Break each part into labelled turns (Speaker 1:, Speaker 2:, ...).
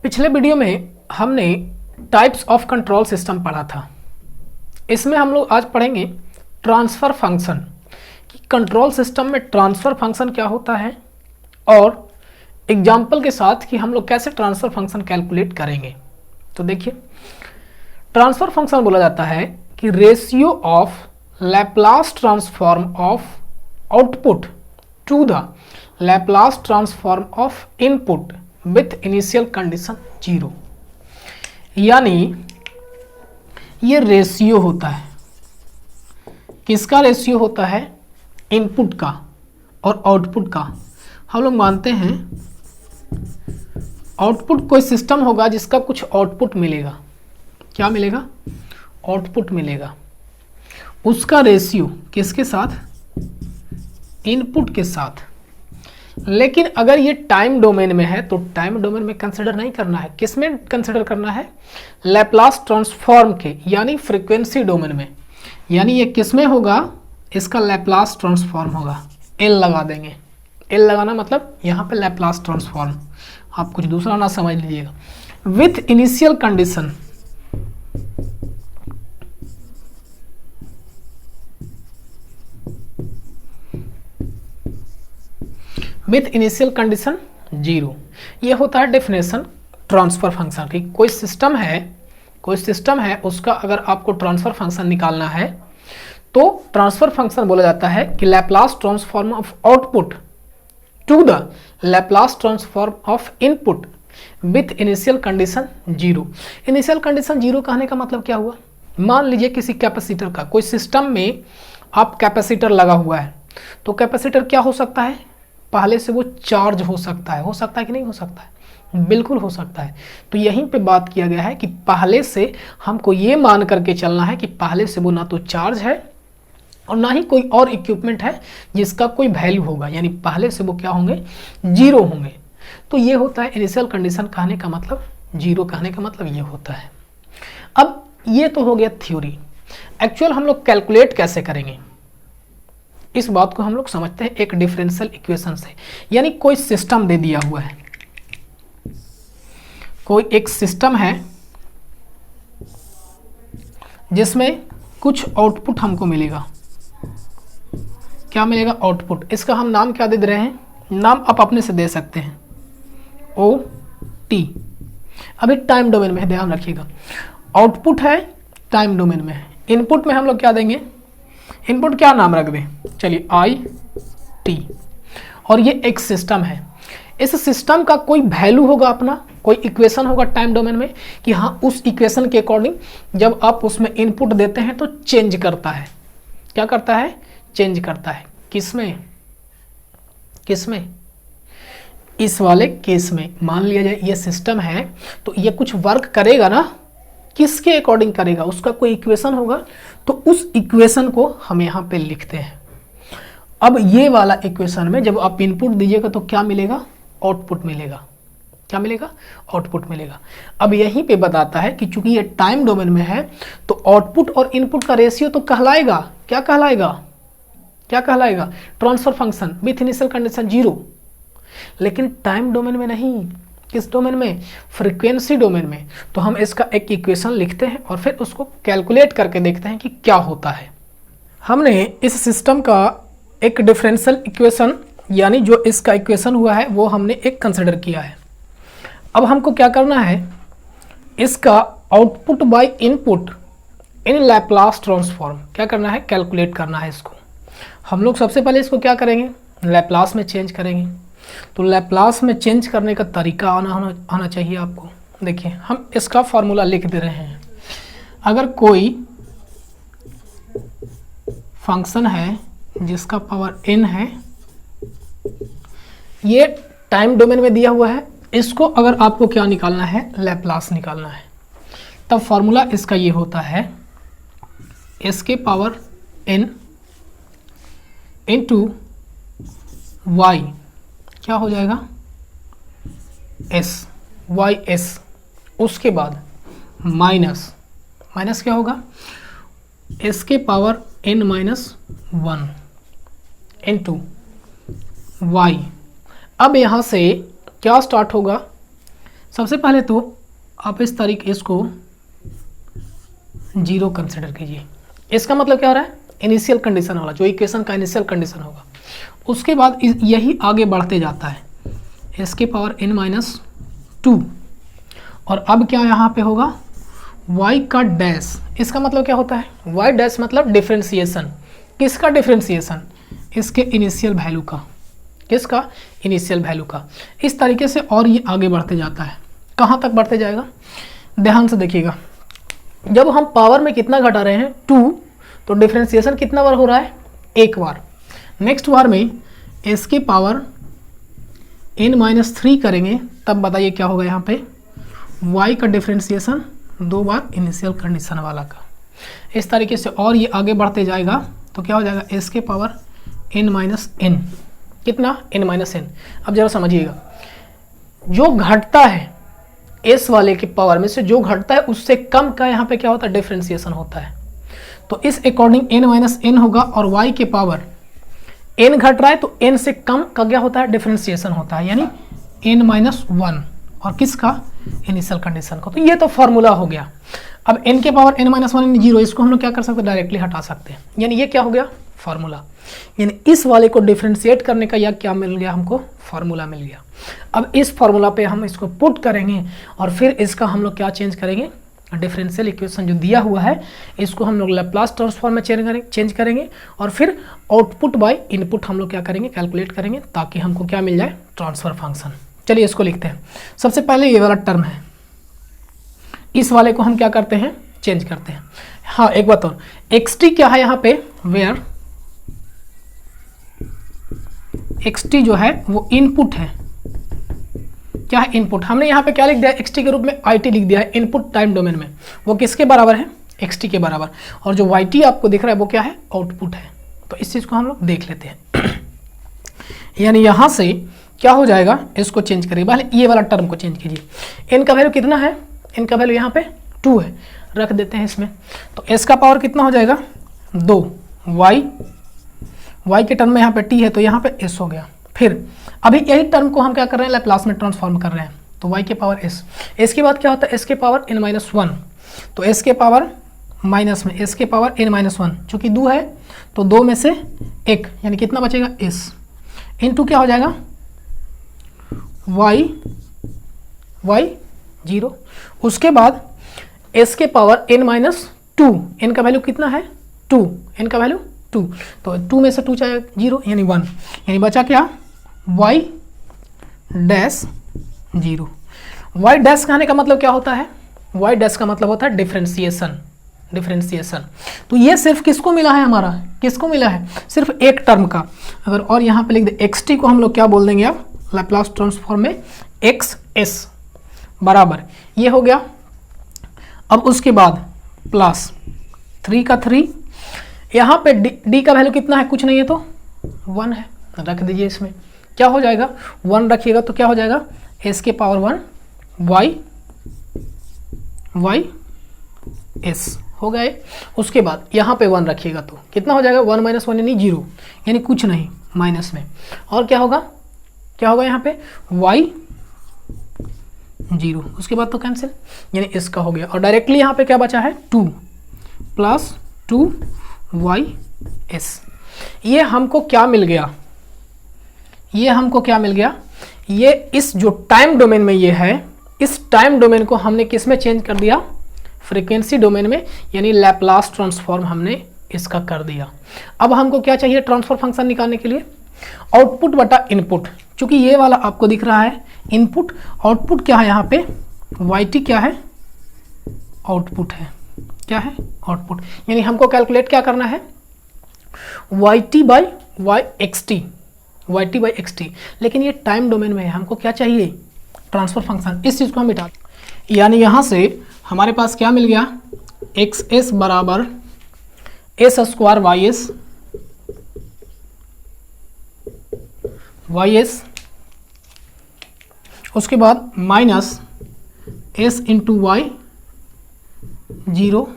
Speaker 1: पिछले वीडियो में हमने टाइप्स ऑफ कंट्रोल सिस्टम पढ़ा था। इसमें हम लोग आज पढ़ेंगे ट्रांसफ़र फंक्शन कि कंट्रोल सिस्टम में ट्रांसफ़र फंक्शन क्या होता है और एग्जाम्पल के साथ कि हम लोग कैसे ट्रांसफ़र फंक्शन कैलकुलेट करेंगे। तो देखिए, ट्रांसफ़र फंक्शन बोला जाता है कि ratio of Laplace transform of output to the Laplace transform of input with initial condition 0। यानी ये रेशियो होता है। किसका रेशियो होता है? इनपुट का और आउटपुट का। हम लोग मानते हैं आउटपुट कोई सिस्टम होगा जिसका कुछ आउटपुट मिलेगा। क्या मिलेगा? आउटपुट मिलेगा। उसका रेशियो किसके साथ? इनपुट के साथ। लेकिन अगर ये टाइम डोमेन में है तो टाइम डोमेन में कंसिडर नहीं करना है। किस में कंसिडर करना है? लैप्लास ट्रांसफॉर्म के, यानी फ्रीक्वेंसी डोमेन में। यानी ये किस में होगा? इसका लैप्लास ट्रांसफॉर्म होगा। एल लगा देंगे। एल लगाना मतलब यहाँ पे लैप्लास ट्रांसफॉर्म। आप कुछ दूसरा ना समझ लीजिएगा। With initial condition, with initial condition 0। ये होता है डेफिनेशन ट्रांसफर फंक्शन की। कोई सिस्टम है उसका अगर आपको ट्रांसफर फंक्शन निकालना है तो ट्रांसफर फंक्शन बोला जाता है कि Laplace transform of output to the Laplace transform of input with initial condition 0। Initial condition 0 कहने का मतलब क्या हुआ? मान लीजिए किसी कैपेसिटर का, कोई सिस्टम में आप कैपेसिटर लगा हुआ है तो कैपेसिटर क्या हो सकता है? पहले से वो चार्ज हो सकता है कि नहीं हो सकता है? बिल्कुल हो सकता है। तो यहीं पे बात किया गया है कि पहले से हमको ये मान करके चलना है कि पहले से वो ना तो चार्ज है और ना ही कोई और इक्विपमेंट है जिसका कोई वैल्यू होगा, यानी पहले से वो क्या होंगे? 0 होंगे। तो ये होता है इनिशियल कंडीशन कहने का मतलब, 0 कहने का मतलब ये होता है। अब ये तो हो गया थ्योरी। एक्चुअल हम लोग कैलकुलेट कैसे करेंगे इस बात को हम लोग समझते हैं एक डिफरेंशियल इक्वेशन से। यानी कोई सिस्टम दे दिया हुआ है, कोई एक सिस्टम है जिसमें कुछ आउटपुट हमको मिलेगा। क्या मिलेगा? आउटपुट। इसका हम नाम क्या दे रहे हैं? नाम आप अपने से दे सकते हैं, ओ टी। अभी टाइम डोमेन में है, ध्यान रखिएगा। आउटपुट है, टाइम डोमेन में है। इनपुट में हम लोग क्या देंगे? इनपुट क्या नाम रख दें? चलिए आई टी। और ये एक सिस्टम है। इस सिस्टम का कोई वैल्यू होगा अपना, कोई इक्वेशन होगा टाइम डोमेन में कि हाँ उस इक्वेशन के अकॉर्डिंग जब आप उसमें इनपुट देते हैं तो चेंज करता है। क्या करता है? चेंज करता है। किसमें? इस वाले केस में मान लिया जाए ये सिस्टम है तो ये कुछ वर्क करेगा ना। किसके अकॉर्डिंग करेगा? उसका कोई इक्वेशन होगा तो उस इक्वेशन को हम यहाँ पे लिखते हैं। अब ये वाला इक्वेशन में जब आप इनपुट दीजिएगा तो क्या मिलेगा? आउटपुट मिलेगा। क्या मिलेगा? आउटपुट मिलेगा। अब यहीं पे बताता है कि चूंकि ये टाइम डोमेन में है तो आउटपुट और इनपुट का रेशियो तो कहलाएगा, क्या कहलाएगा? Transfer function with initial condition 0। लेकिन टाइम डोमेन में नहीं। किस डोमेन में? फ्रीक्वेंसी डोमेन में। तो हम इसका एक इक्वेशन लिखते हैं और फिर उसको कैलकुलेट करके देखते हैं कि क्या होता है। हमने इस सिस्टम का एक डिफरेंशियल इक्वेशन, यानी जो इसका इक्वेशन हुआ है वो हमने एक कंसिडर किया है। अब हमको क्या करना है? इसका output by input in Laplace transform क्या करना है? कैलकुलेट करना है इसको। हम लोग सबसे पहले इसको क्या करेंगे? लैप्लास में चेंज करेंगे। तो लैप्लास में चेंज करने का तरीका आना चाहिए आपको। देखिए, हम इसका फॉर्मूला लिख दे रहे हैं। अगर कोई फंक्शन है जिसका पावर n है, ये टाइम डोमेन में दिया हुआ है, इसको अगर आपको क्या निकालना है? लैप्लास निकालना है। तब फॉर्मूला इसका ये होता है इसके पावर n इंटू y, क्या हो जाएगा? Y S. उसके बाद माइनस क्या होगा? इसके पावर n-1 इंटू वाई। अब यहाँ से क्या स्टार्ट होगा? सबसे पहले तो आप इस तरीके इसको 0 कंसिडर कीजिए। इसका मतलब क्या हो रहा है, इनिशियल कंडीशन वाला, जो इक्वेशन का इनिशियल कंडीशन होगा। उसके बाद यही आगे बढ़ते जाता है, इसके पावर n-2, और अब क्या यहाँ पे होगा, y का डैश। इसका मतलब क्या होता है, y डैश मतलब डिफ्रेंसिएशन। किसका डिफ्रेंसिएशन, इसके इनिशियल वैल्यू का। किसका, इनिशियल वैल्यू का। इस तरीके से और ये आगे बढ़ते जाता है। कहाँ तक बढ़ते जाएगा, ध्यान से देखिएगा। जब हम पावर में कितना घटा रहे हैं 2, तो डिफ्रेंसिएशन कितना बार हो रहा है, एक बार। नेक्स्ट बार में इसके पावर n-3 करेंगे, तब बताइए क्या होगा यहाँ पे, y का डिफ्रेंसिएशन 2 बार इनिशियल कंडीशन वाला का। इस तरीके से और ये आगे बढ़ते जाएगा तो क्या हो जाएगा, इसके पावर n-n, कितना, n-n। अब जरा समझिएगा, जो घटता है s वाले की पावर में से, जो घटता है उससे कम का यहाँ पे क्या होता है, डिफ्रेंसिएशन होता है। तो इस अकॉर्डिंग n-n होगा, और y के पावर n घट रहा है तो n से कम का क्या होता है, डिफ्रेंसिएशन होता है, यानी n-1, और किसका, इनिशियल कंडीशन को। तो ये तो फॉर्मूला हो गया। अब n के पावर n-1 0, इसको हम लोग क्या कर सकते हैं, डायरेक्टली हटा सकते हैं, यानी ये क्या हो गया, फार्मूला। यानी इस वाले को डिफ्रेंशिएट करने का या क्या मिल गया हमको, फार्मूला मिल गया। अब इस फार्मूला पे हम इसको पुट करेंगे और फिर इसका हम लोग क्या चेंज करेंगे, डिफरेंशियल इक्वेशन जो दिया हुआ है इसको हम लोग लैप्लास ट्रांसफॉर्म में चेंज करेंगे, और फिर आउटपुट बाय इनपुट हम लोग क्या करेंगे, कैलकुलेट करेंगे, ताकि हमको क्या मिल जाए, ट्रांसफर फंक्शन। चलिए इसको लिखते हैं। सबसे पहले ये वाला टर्म है, इस वाले को हम क्या करते हैं, चेंज करते हैं। हाँ एक बात और, xt क्या है यहाँ पे, वेयर xt जो है वो इनपुट है। क्या है, इनपुट। हमने यहाँ पे क्या लिख दिया है, xt के रूप में it लिख दिया है, इनपुट टाइम डोमेन में। वो किसके बराबर है, xt के बराबर। और जो yt आपको दिख रहा है वो क्या है, आउटपुट है। तो इस चीज़ को हम लोग देख लेते हैं। यानी यहाँ से क्या हो जाएगा, इसको चेंज करिए, पहले ये वाला टर्म को चेंज कीजिए। n का वैल्यू कितना है, n का वैल्यू यहाँ पे 2 है, रख देते हैं इसमें। तो s का पावर कितना हो जाएगा, 2, y के टर्म में यहाँ पे t है तो यहाँ पे s हो गया। फिर अभी यही टर्म को हम क्या कर रहे हैं, लैप्लास में ट्रांसफॉर्म कर रहे हैं, तो y के पावर s के बाद क्या होता है, s के पावर n-1, तो s के पावर माइनस में s के पावर n-1, चूँकि 2 है तो 2 में से 1, यानी कितना बचेगा, s इंटू क्या हो जाएगा, y 0। उसके बाद s के पावर n-2, n का वैल्यू कितना है, 2, n का वैल्यू 2, तो 2 में से 2 चाहे 0, यानी 1, यानी बचा क्या, y डैश 0। y डैश कहने का मतलब क्या होता है, y डैश का मतलब होता है डिफरेंशिएशन। तो ये सिर्फ किसको मिला है, हमारा किसको मिला है, सिर्फ एक टर्म का। अगर और यहाँ पे लिख दे xt को हम लोग क्या बोल देंगे, अब लैप्लास ट्रांसफॉर्म में xs बराबर ये हो गया। अब उसके बाद प्लस 3 का 3, यहाँ पे d का वैल्यू कितना है, कुछ नहीं है तो 1 है, रख दीजिए इसमें। क्या हो जाएगा, 1 रखिएगा तो क्या हो जाएगा, s के पावर 1 y s हो गए। उसके बाद यहाँ पे 1 रखिएगा तो कितना हो जाएगा, 1 - 1 यानी 0, यानी कुछ नहीं, माइनस में। और क्या होगा, यहाँ पे y 0, उसके बाद तो कैंसिल, यानी इसका हो गया। और डायरेक्टली यहाँ पे क्या बचा है, 2 प्लस 2y(s). ये हमको क्या मिल गया, ये इस जो टाइम डोमेन में ये है, इस टाइम डोमेन को हमने किस में चेंज कर दिया, फ्रीक्वेंसी डोमेन में, यानी लैप्लास ट्रांसफॉर्म हमने इसका कर दिया। अब हमको क्या चाहिए, ट्रांसफर फंक्शन निकालने के लिए आउटपुट बटा इनपुट। चूंकि ये वाला आपको दिख रहा है इनपुट, आउटपुट क्या है यहाँ पे, yt क्या है, आउटपुट है, क्या है, आउटपुट। यानी हमको कैलकुलेट क्या करना है, yt बाई xt, लेकिन ये टाइम डोमेन में है, हमको क्या चाहिए, ट्रांसफर फंक्शन। इस चीज़ को हम मिटा, यानी यहाँ से हमारे पास क्या मिल गया, xs बराबर s² ys, उसके बाद माइनस s इंटू वाई 0,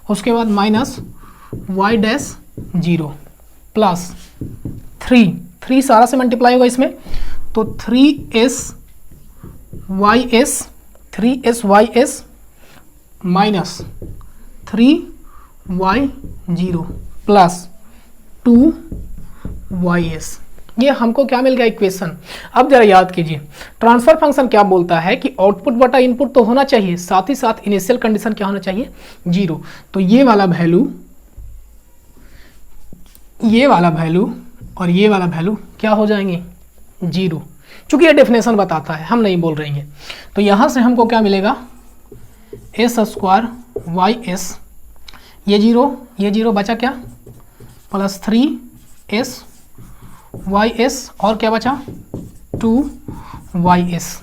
Speaker 1: उसके बाद माइनस y डैश 0 प्लस 3 सारा से मल्टीप्लाई होगा इसमें, तो 3s Y S 3s Y S minus 3y0 plus 2y(s). ये हमको क्या मिल गया इक्वेशन। अब जरा याद कीजिए, ट्रांसफर फंक्शन क्या बोलता है कि आउटपुट बटा इनपुट तो होना चाहिए, साथ ही साथ इनिशियल कंडीशन क्या होना चाहिए, 0। तो ये वाला वैल्यू और ये वाला वैल्यू क्या हो जाएंगे, 0, क्योंकि ये डेफिनेशन बताता है, हम नहीं बोल रहे हैं। तो यहाँ से हमको क्या मिलेगा, s² y(s), ये 0 बचा क्या, प्लस 3s y(s) और क्या बचा 2y(s).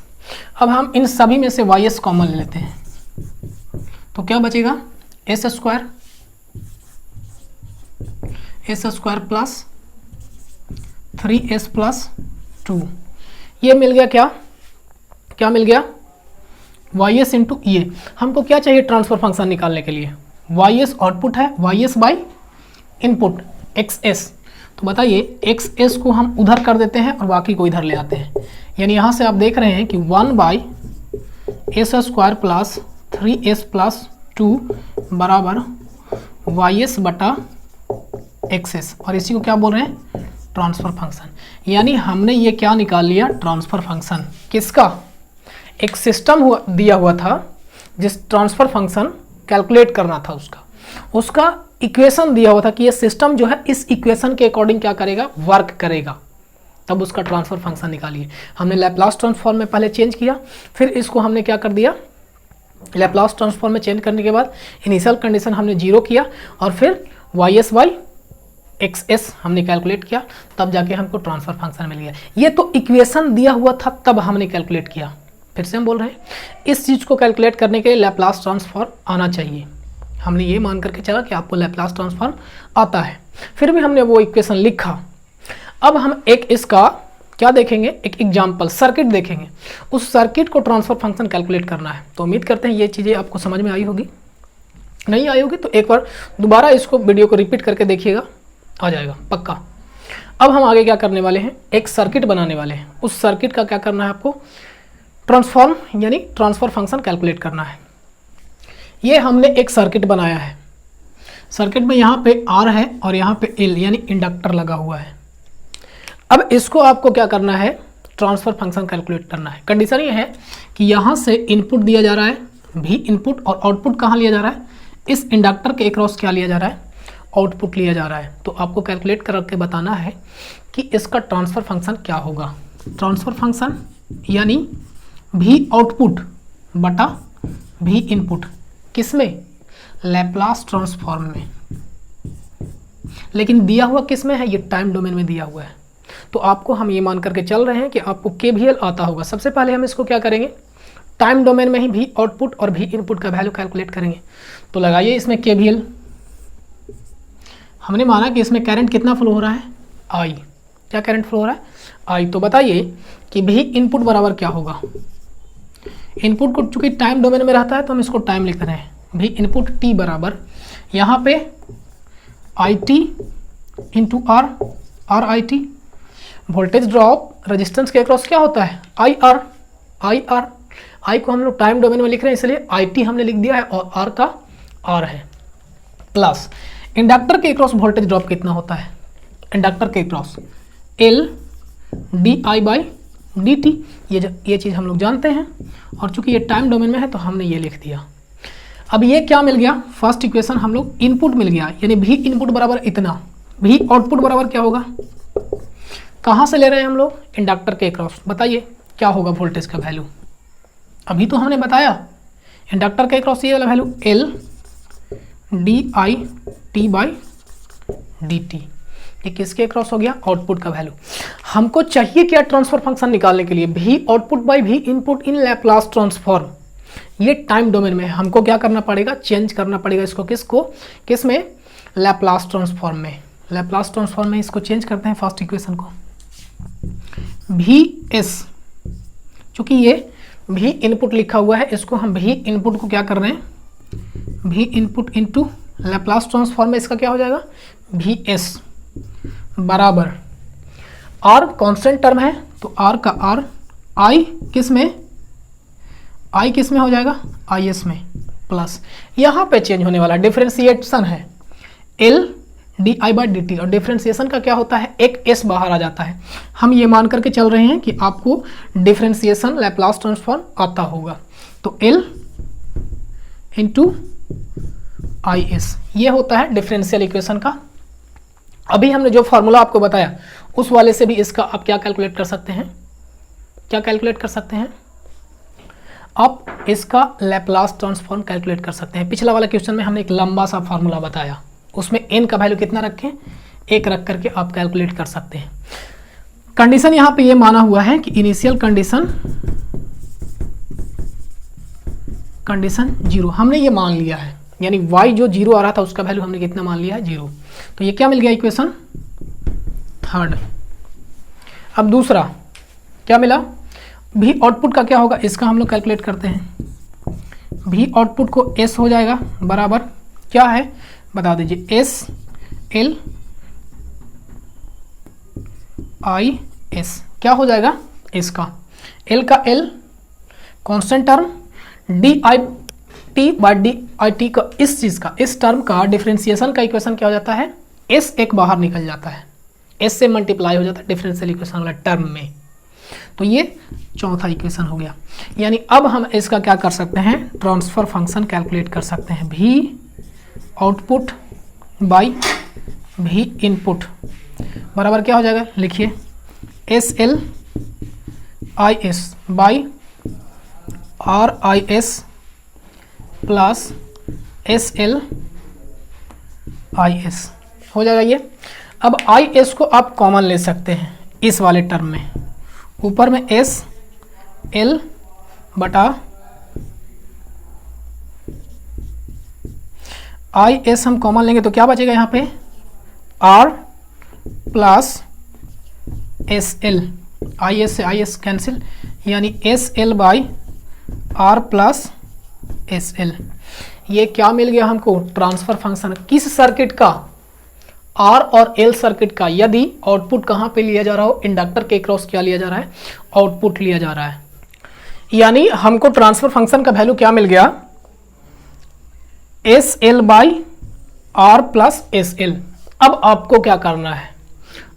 Speaker 1: अब हम इन सभी में से y(s) कॉमन ले लेते हैं, तो क्या बचेगा, s² प्लस 3s प्लस 2, ये मिल गया क्या मिल गया, y(s) इंटू ये। हमको क्या चाहिए ट्रांसफर फंक्शन निकालने के लिए, y(s) आउटपुट है, y(s) बाई इनपुट x(s). तो बताइए x(s) को हम उधर कर देते हैं और बाकी को इधर ले आते हैं, यानी यहाँ से आप देख रहे हैं कि 1/s² प्लस 3s प्लस 2 बराबर y(s) बटा x(s), और इसी को क्या बोल रहे हैं, ट्रांसफर फंक्शन। यानी हमने ये क्या निकाल लिया, ट्रांसफर फंक्शन। किसका, एक सिस्टम दिया हुआ था जिस ट्रांसफर फंक्शन कैलकुलेट करना था, उसका इक्वेशन दिया हुआ था कि ये सिस्टम जो है इस इक्वेशन के अकॉर्डिंग क्या करेगा, वर्क करेगा, तब उसका ट्रांसफर फंक्शन निकालिए। हमने लैप्लास ट्रांसफॉर्म में पहले चेंज किया, फिर इसको हमने क्या कर दिया, लैप्लास ट्रांसफॉर्म में चेंज करने के बाद इनिशियल कंडीशन हमने 0 किया और फिर y(s) बाई x(s) हमने कैलकुलेट किया, तब जाके हमको ट्रांसफर फंक्शन मिल गया। ये तो इक्वेशन दिया हुआ था तब हमने कैलकुलेट किया। फिर से हम बोल रहे हैं, इस चीज़ को कैलकुलेट करने के लिए लैप्लास ट्रांसफॉर्म आना चाहिए। हमने ये मान करके चला कि आपको लैप्लास ट्रांसफॉर्म आता है, फिर भी हमने वो इक्वेशन लिखा। अब हम एक इसका क्या देखेंगे, एक एग्जाम्पल सर्किट देखेंगे, उस सर्किट को ट्रांसफर फंक्शन कैलकुलेट करना है। तो उम्मीद करते हैं ये चीज़ें आपको समझ में आई होगी, नहीं आई होगी तो एक बार दोबारा इसको वीडियो को रिपीट करके देखिएगा, आ जाएगा पक्का। अब हम आगे क्या करने वाले हैं, एक सर्किट बनाने वाले हैं, उस सर्किट का क्या करना है आपको, ट्रांसफॉर्म यानी ट्रांसफर फंक्शन कैलकुलेट करना है। ये हमने एक सर्किट बनाया है, सर्किट में यहाँ पे R है और यहाँ पे L यानी इंडक्टर लगा हुआ है। अब इसको आपको क्या करना है, ट्रांसफर फंक्शन कैलकुलेट करना है। कंडीशन ये है कि यहाँ से इनपुट दिया जा रहा है V इनपुट, और आउटपुट कहाँ लिया जा रहा है, इस इंडक्टर के अक्रॉस क्या लिया जा रहा है, आउटपुट लिया जा रहा है। तो आपको कैलकुलेट करके बताना है कि इसका ट्रांसफर फंक्शन क्या होगा। ट्रांसफर फंक्शन यानी V आउटपुट बटा V इनपुट, किसमें, लैप्लास ट्रांसफॉर्म में, लेकिन दिया हुआ किस में है, ये टाइम डोमेन में दिया हुआ है। तो आपको हम ये मान करके चल रहे हैं कि आपको KVL आता होगा। सबसे पहले हम इसको क्या करेंगे, टाइम डोमेन में ही V आउटपुट और V इनपुट का वैल्यू कैलकुलेट करेंगे। तो लगाइए इसमें KVL। हमने माना कि इसमें करंट कितना फ्लो हो रहा है, I। क्या करंट फ्लो हो रहा है, I। तो बताइए कि V इनपुट बराबर क्या होगा, इनपुट को चूंकि टाइम डोमेन में रहता है तो हम इसको टाइम लिख रहे हैं, V इनपुट T बराबर यहाँ पे IT into R IT। Voltage drop resistance के अक्रॉस क्या होता है, IR। I को हम लोग टाइम डोमेन में लिख रहे हैं इसलिए IT हमने लिख दिया है और R का R है, प्लस इंडक्टर के अक्रॉस वोल्टेज ड्रॉप कितना होता है, इंडक्टर के अक्रॉस L di/dt। ये चीज़ हम लोग जानते हैं, और चूंकि ये टाइम डोमेन में है तो हमने ये लिख दिया। अब ये क्या मिल गया, फर्स्ट इक्वेशन हम लोग इनपुट मिल गया, यानी V इनपुट बराबर इतना, V आउटपुट बराबर क्या होगा, कहाँ से ले रहे हैं हम लोग, इंडक्टर के अक्रॉस। बताइए क्या होगा वोल्टेज का वैल्यू, अभी तो हमने बताया इंडक्टर के अक्रॉस ये वाला वैल्यू L di/dt। ये किसके अक्रॉस हो गया, आउटपुट का वैल्यू। हमको चाहिए क्या ट्रांसफर फंक्शन निकालने के लिए, V output by V input in Laplace transform. ये टाइम डोमेन में हमको क्या करना पड़ेगा, चेंज करना पड़ेगा इसको, किस में, लैप्लास ट्रांसफॉर्म में। लैप्लास ट्रांसफॉर्म में इसको चेंज करते हैं फर्स्ट इक्वेशन को, VS, चूंकि ये V इनपुट लिखा हुआ है, इसको हम V इनपुट को क्या कर रहे हैं, V input into Laplace transform में इसका क्या हो जाएगा, VS बराबर R कांस्टेंट टर्म है तो R का R, I किस में, आई किस में हो जाएगा, आई एस में, प्लस यहाँ पे चेंज होने वाला डिफ्रेंसिएशन है L D I by D T, और डिफ्रेंसिएशन का क्या होता है, एक एस बाहर आ जाता है। हम ये मान करके चल रहे हैं कि आपको डिफ्रेंसिएशन लैप्लास ट्रांसफॉर्म आता होगा। तो एल इंटू आई एस, ये होता है डिफरेंशियल इक्वेशन का। अभी हमने जो फॉर्मूला आपको बताया उस वाले से भी इसका आप क्या कैलकुलेट कर सकते हैं, क्या कैलकुलेट कर सकते हैं, आप इसका लैप्लास ट्रांसफॉर्म कैलकुलेट कर सकते हैं। पिछला वाला क्वेश्चन में हमने एक लंबा सा फार्मूला बताया, उसमें n का वैल्यू कितना रखें, 1 रख करके आप कैलकुलेट कर सकते हैं। कंडीशन यहाँ पे ये माना हुआ है कि इनिशियल कंडीशन 0 हमने ये मान लिया है, यानी y जो 0 आ रहा था उसका वैल्यू हमने कितना मान लिया है, 0। तो ये क्या मिल गया, इक्वेशन थर्ड। अब दूसरा क्या मिला, भी आउटपुट का क्या होगा, इसका हम लोग कैलकुलेट करते हैं। भी आउटपुट को s हो जाएगा बराबर क्या है बता दीजिए, एस एल आई एस, क्या हो जाएगा इसका, एल का L constant term, D I T by D I T का इस चीज़ का, इस टर्म का डिफरेंशिएशन का इक्वेशन क्या हो जाता है, एस एक बाहर निकल जाता है, एस से मल्टीप्लाई हो जाता है डिफरेंशियल इक्वेशन वाला टर्म में। तो ये चौथा इक्वेशन हो गया। यानी अब हम इसका क्या कर सकते हैं, ट्रांसफर फंक्शन कैलकुलेट कर सकते हैं। भी आउटपुट बाई भी इनपुट बराबर क्या हो जाएगा, लिखिए S L I S by are I S plus S L I S हो जाएगा ये। अब आई एस को आप कॉमन ले सकते हैं इस वाले टर्म में, ऊपर में एस एल बटा आई एस हम कॉमन लेंगे तो क्या बचेगा यहाँ पे, R plus S L, I S से आई एस कैंसिल, यानी S L by R plus S L. ये क्या मिल गया हमको, ट्रांसफर फंक्शन किस सर्किट का, आर और एल सर्किट का। यदि आउटपुट कहाँ पे लिया जा रहा हो, इंडक्टर के क्रॉस क्या लिया जा रहा है, आउटपुट लिया जा रहा है। यानी हमको ट्रांसफर फंक्शन का वैल्यू क्या मिल गया, S L by R plus S L. अब आपको क्या करना है,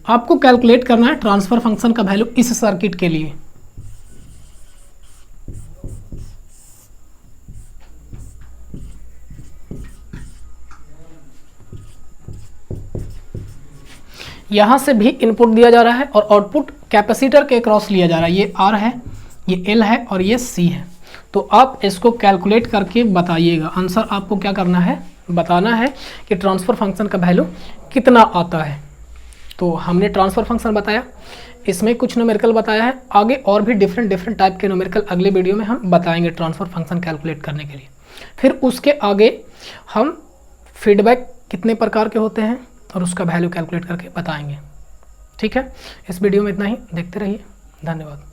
Speaker 1: आपको कैलकुलेट करना है ट्रांसफर फंक्शन का वैल्यू इस सर्किट के लिए। यहां से भी इनपुट दिया जा रहा है और आउटपुट कैपेसिटर के क्रॉस लिया जा रहा है। ये आर है, ये एल है और ये सी है। तो आप इसको कैलकुलेट करके बताइएगा। आंसर आपको क्या करना है, बताना है कि ट्रांसफर फंक्शन का वैल्यू कितना आता है। तो हमने ट्रांसफर फंक्शन बताया, इसमें कुछ न्यूमेरिकल बताया है, आगे और भी डिफरेंट टाइप के न्यूमेरिकल अगले वीडियो में हम बताएंगे ट्रांसफर फंक्शन कैलकुलेट करने के लिए। फिर उसके आगे हम फीडबैक कितने प्रकार के होते हैं और उसका वैल्यू कैलकुलेट करके बताएंगे। ठीक है, इस वीडियो में इतना ही, देखते रहिए, धन्यवाद।